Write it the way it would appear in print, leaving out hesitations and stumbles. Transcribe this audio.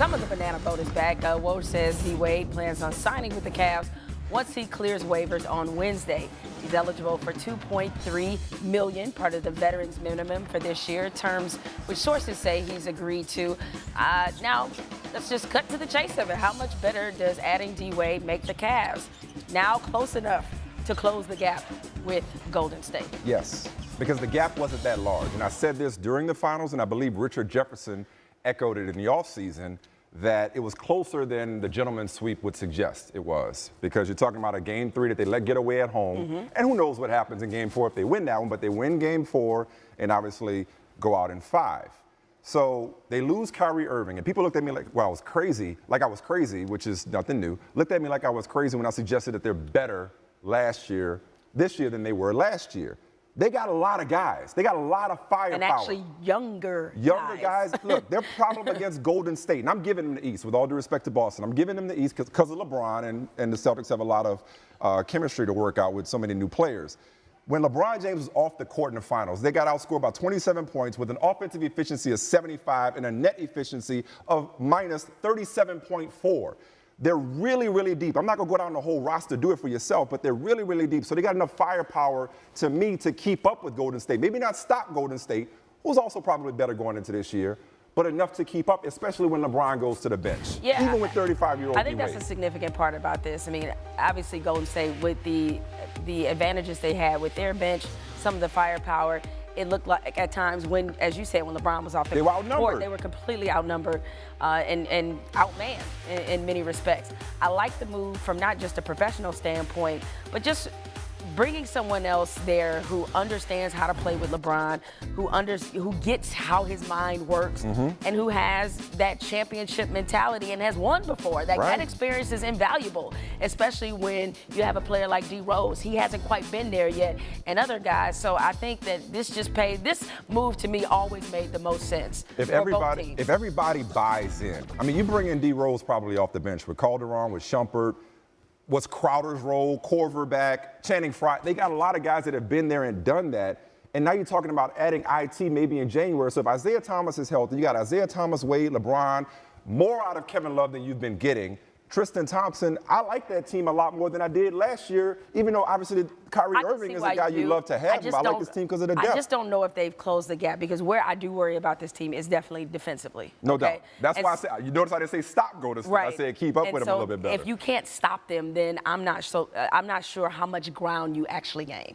some of the banana boat is back. Woj says Wade plans on signing with the Cavs once he clears waivers on Wednesday. He's eligible for $2.3 million, part of the veterans minimum for this year, terms which sources say he's agreed to. Now, let's just cut to the chase of it. How much better does adding D-Wade make the Cavs? Now close enough to close the gap with Golden State. Yes, because the gap wasn't that large. And I said this during the finals, and I believe Richard Jefferson echoed it in the offseason, that it was closer than the gentleman's sweep would suggest it was. Because you're talking about a game 3 that they let get away at home. And who knows what happens in game 4 if they win that one, but they win game 4 and obviously go out in 5. So they lose Kyrie Irving, and people looked at me like, well, I was crazy, which is nothing new. Looked at me like I was crazy when I suggested that they're better this year than they were last year. They got a lot of guys. They got a lot of firepower. And actually younger guys. Look, their problem against Golden State, and I'm giving them the East, with all due respect to Boston. I'm giving them the East because of LeBron, and the Celtics have a lot of chemistry to work out with so many new players. When LeBron James was off the court in the finals, they got outscored by 27 points with an offensive efficiency of 75 and a net efficiency of minus 37.4. They're really, really deep. I'm not going to go down the whole roster, do it for yourself, but they're really, really deep. So they got enough firepower, to me, to keep up with Golden State. Maybe not stop Golden State, who's also probably better going into this year, but enough to keep up, especially when LeBron goes to the bench. Yeah, even with 35-year-old I think that's a significant part about this. I mean, obviously Golden State, with the advantages they had with their bench, some of the firepower, it looked like at times when, as you said, when LeBron was off the court, they were completely outnumbered and outmanned in many respects. I like the move from not just a professional standpoint, but just bringing someone else there who understands how to play with LeBron, who gets how his mind works, and who has that championship mentality and has won before. That experience is invaluable, especially when you have a player like D Rose. He hasn't quite been there yet, and other guys. So I think that this move to me always made the most sense. If everybody buys in, I mean, you bring in D Rose probably off the bench with Calderon, with Shumpert. What's Crowder's role, Korver back, Channing Frye. They got a lot of guys that have been there and done that. And now you're talking about adding IT maybe in January. So if Isaiah Thomas is healthy, you got Isaiah Thomas, Wade, LeBron, more out of Kevin Love than you've been getting. Tristan Thompson, I like that team a lot more than I did last year, even though obviously Kyrie Irving is a guy you love to have. I like this team because of the depth. I just don't know if they've closed the gap, because where I do worry about this team is definitely defensively. No doubt. That's why I said, you notice I didn't say stop Golden State. I said keep up with them a little bit better. If you can't stop them, then I'm not sure how much ground you actually gain.